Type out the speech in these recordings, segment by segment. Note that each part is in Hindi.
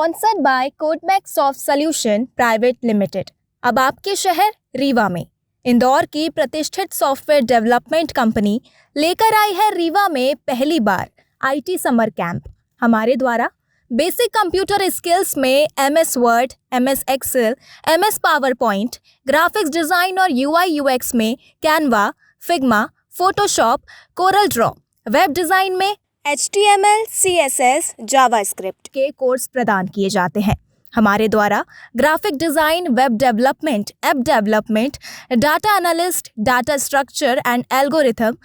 Sponsored by Codemax soft solution private limited. अब आपके शहर रीवा में इंदौर की प्रतिष्ठित सॉफ्टवेयर डेवलपमेंट कंपनी लेकर आई है रीवा में पहली बार आईटी समर कैंप। हमारे द्वारा बेसिक कंप्यूटर स्किल्स में MS word, MS excel, MS power point, graphics design और UI/UX में Canva, Figma, Photoshop, Corel Draw, web design में HTML, CSS, जावास्क्रिप्ट के कोर्स प्रदान किए जाते हैं। हमारे द्वारा graphic design, web development, app development, data analyst, data structure and algorithm,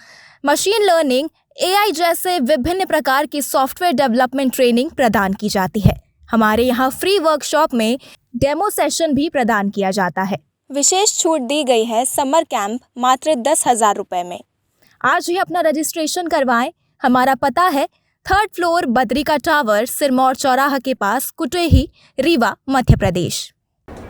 machine learning, AI जैसे विभिन्न प्रकार की सॉफ्टवेयर डेवलपमेंट ट्रेनिंग प्रदान की जाती है। हमारे यहाँ फ्री वर्कशॉप में डेमो सेशन भी प्रदान किया जाता है। विशेष छूट दी गई है समर कैंप मात्र 10,000 रुपये में। आज ही अपना रजिस्ट्रेशन करवाएं। हमारा पता है 3rd floor Badrika tower, Sirmaur चौराहा के पास, कुटेही, रीवा, मध्य प्रदेश।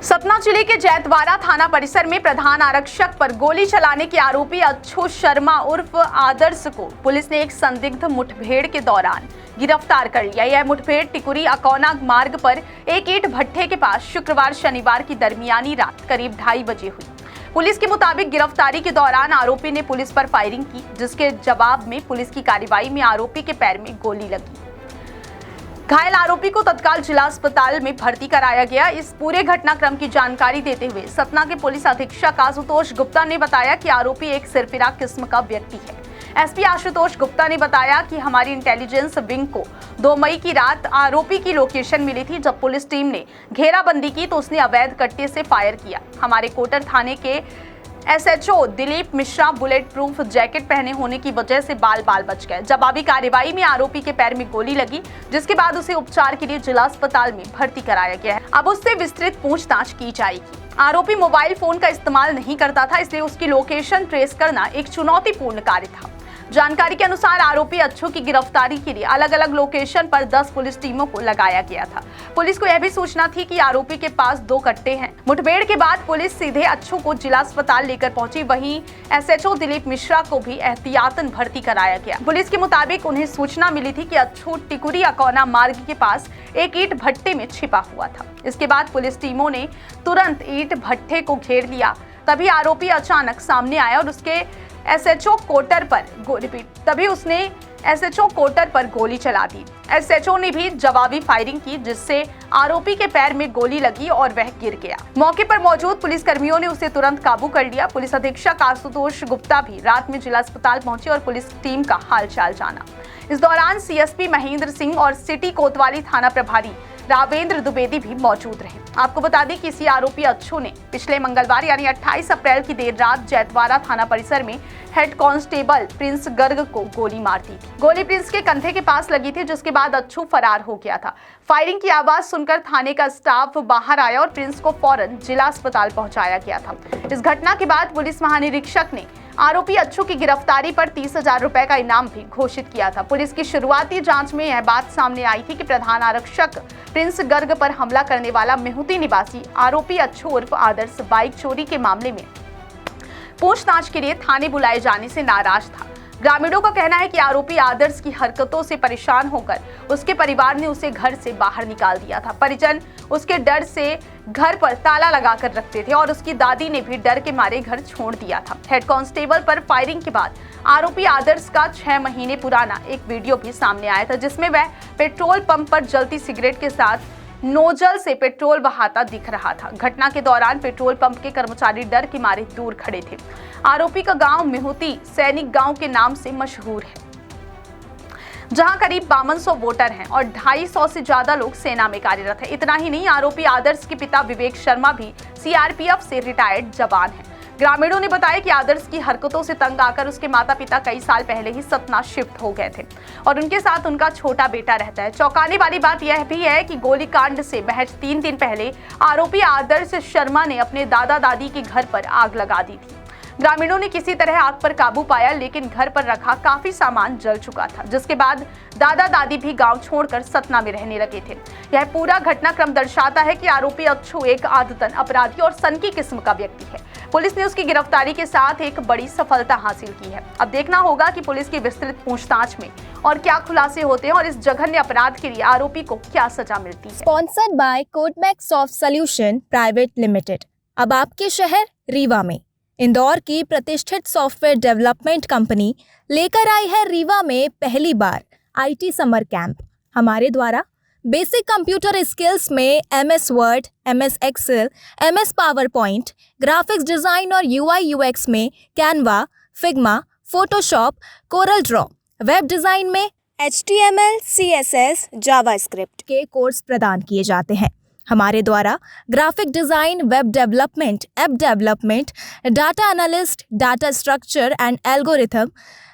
सतना जिले के जैतवाड़ा थाना परिसर में प्रधान आरक्षक पर गोली चलाने के आरोपी अच्छू शर्मा उर्फ आदर्श को पुलिस ने एक संदिग्ध मुठभेड़ के दौरान गिरफ्तार कर लिया। यह मुठभेड़ टिकुरी अकौना मार्ग पर एक ईंट भट्ठे के पास शुक्रवार शनिवार की दरमियानी रात करीब 2:30 बजे हुई। पुलिस के मुताबिक गिरफ्तारी के दौरान आरोपी ने पुलिस पर फायरिंग की, जिसके जवाब में पुलिस की कार्रवाई में आरोपी के पैर में गोली लगी। घायल आरोपी को तत्काल जिला अस्पताल में भर्ती कराया गया। इस पूरे घटनाक्रम की जानकारी देते हुए सतना के पुलिस अधीक्षक आशुतोष गुप्ता ने बताया कि आरोपी एक सिरफिरा किस्म का व्यक्ति है। SP आशुतोष गुप्ता ने बताया कि हमारी इंटेलिजेंस विंग को 2 मई की रात आरोपी की लोकेशन मिली थी। जब पुलिस टीम ने घेराबंदी की तो उसने अवैध कट्टे से फायर किया। हमारे कोटर थाने के SHO Dilip Mishra bullet proof jacket पहने होने की वजह से बाल बच गए। जवाबी कार्रवाई में आरोपी के पैर में गोली लगी, जिसके बाद उसे उपचार के लिए जिला अस्पताल में भर्ती कराया गया है। अब उससे विस्तृत पूछताछ की जाएगी। आरोपी मोबाइल फोन का इस्तेमाल नहीं करता था, इसलिए उसकी लोकेशन ट्रेस करना एक चुनौतीपूर्ण कार्य था। जानकारी के अनुसार आरोपी अच्छू की गिरफ्तारी के लिए अलग अलग लोकेशन पर 10 पुलिस टीमों को लगाया गया था। पुलिस को यह भी सूचना थी कि आरोपी के पास 2 कट्टे हैं। मुठभेड़ के बाद पुलिस सीधे अच्छू को जिला अस्पताल लेकर पहुंची। वहीं SHO दिलीप मिश्रा को भी एहतियातन भर्ती कराया गया। पुलिस के मुताबिक उन्हें सूचना मिली थी कि अच्छू टिकुरी अकौना मार्ग के पास एक ईंट भट्टे में छिपा हुआ था। इसके बाद पुलिस टीमों ने तुरंत ईंट भट्टे को घेर लिया। तभी आरोपी अचानक सामने आया और उसके SHO कोटर पर गोली चला दी। SHO ने भी जवाबी फायरिंग की, जिससे आरोपी के पैर में गोली लगी और वह गिर गया। मौके पर मौजूद पुलिस कर्मियों ने उसे तुरंत काबू कर लिया। पुलिस अधीक्षक आशुतोष गुप्ता भी रात में जिला अस्पताल पहुंचे और पुलिस टीम का हालचाल जाना। इस दौरान CSP महेंद्र सिंह और सिटी कोतवाली थाना प्रभारी रावेंद्र द्विवेदी भी मौजूद रहे। आपको बता दें कि इसी आरोपी अच्छू ने पिछले मंगलवार यानी 28 अप्रैल की देर रात जैतवाड़ा थाना परिसर में हेड कांस्टेबल प्रिंस गर्ग को गोली मार दी थी। गोली प्रिंस के कंधे के पास लगी थी, जिसके बाद अच्छू फरार हो गया था। फायरिंग की आवाज सुनकर थाने का स्टाफ बाहर आया और प्रिंस को फौरन जिला अस्पताल पहुंचाया गया था। इस घटना के बाद पुलिस महानिरीक्षक ने आरोपी अच्छू की गिरफ्तारी पर 30,000 रुपए का इनाम भी घोषित किया था। पुलिस की शुरुआती जांच में यह बात सामने आई थी कि प्रधान आरक्षक प्रिंस गर्ग पर हमला करने वाला मेहुती निवासी आरोपी अच्छू उर्फ आदर्श बाइक चोरी के मामले में पूछताछ के लिए थाने बुलाए जाने से नाराज था। ग्रामीणों का कहना है कि आरोपी आदर्श की हरकतों से परेशान होकर उसके परिवार ने उसे घर से बाहर निकाल दिया था। परिजन उसके डर से घर पर ताला लगाकर रखते थे और उसकी दादी ने भी डर के मारे घर छोड़ दिया था। हेड कांस्टेबल पर फायरिंग के बाद आरोपी आदर्श का 6 महीने पुराना एक वीडियो भी सामने आया था, जिसमें वह पेट्रोल पंप पर जलती सिगरेट के साथ नोजल से पेट्रोल बहाता दिख रहा था। घटना के दौरान पेट्रोल पंप के कर्मचारी डर के मारे दूर खड़े थे। आरोपी का गांव मेहुती सैनिक गांव के नाम से मशहूर है, जहां करीब 5200 वोटर हैं और 250 से ज्यादा लोग सेना में कार्यरत हैं। इतना ही नहीं, आरोपी आदर्श के पिता विवेक शर्मा भी CRPF से रिटायर्ड जवान हैं। ग्रामीणों ने बताया कि आदर्श की हरकतों से तंग आकर उसके माता पिता कई साल पहले ही सतना शिफ्ट हो गए थे और उनके साथ उनका छोटा बेटा रहता है। चौंकाने वाली बात यह भी है कि गोलीकांड से महज 3 दिन पहले आरोपी आदर्श शर्मा ने अपने दादा दादी के घर पर आग लगा दी थी। ग्रामीणों ने किसी तरह आग पर काबू पाया, लेकिन घर पर रखा काफी सामान जल चुका था, जिसके बाद दादा दादी भी गांव छोड़कर सतना में रहने लगे थे। यह पूरा घटनाक्रम दर्शाता है कि आरोपी अच्छू एक आदतन अपराधी और सनकी किस्म का व्यक्ति है। पुलिस ने उसकी गिरफ्तारी के साथ एक बड़ी सफलता हासिल की है। अब देखना होगा कि पुलिस की विस्तृत पूछताछ में और क्या खुलासे होते हैं और इस जघन्य अपराध के लिए आरोपी को क्या सजा मिलती है। Sponsored by Codemax soft solution private limited. अब आपके शहर रीवा में इंदौर की प्रतिष्ठित सॉफ्टवेयर डेवलपमेंट कंपनी लेकर आई है रीवा में पहली बार IT समर कैंप। हमारे द्वारा बेसिक कंप्यूटर स्किल्स में MS word, MS excel, MS PowerPoint, graphics design और UI UX में Canva, Figma, Photoshop, Corel Draw, web design में HTML, CSS, जावास्क्रिप्ट के कोर्स प्रदान किए जाते हैं। हमारे द्वारा graphic design, web development, app development, data analyst, data structure and algorithm,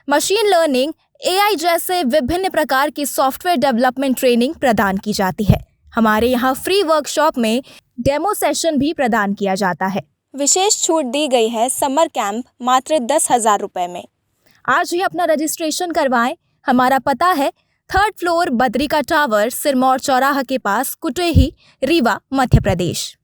machine learning, AI जैसे विभिन्न प्रकार की सॉफ्टवेयर डेवलपमेंट ट्रेनिंग प्रदान की जाती है। हमारे यहाँ फ्री वर्कशॉप में डेमो सेशन भी प्रदान किया जाता है। विशेष छूट दी गई है समर कैंप मात्र 10,000 रुपये में। आज ही अपना रजिस्ट्रेशन करवाएं। हमारा पता है 3rd floor Badrika tower, Sirmaur चौराहा के पास, कुटेही, रीवा, मध्य प्रदेश।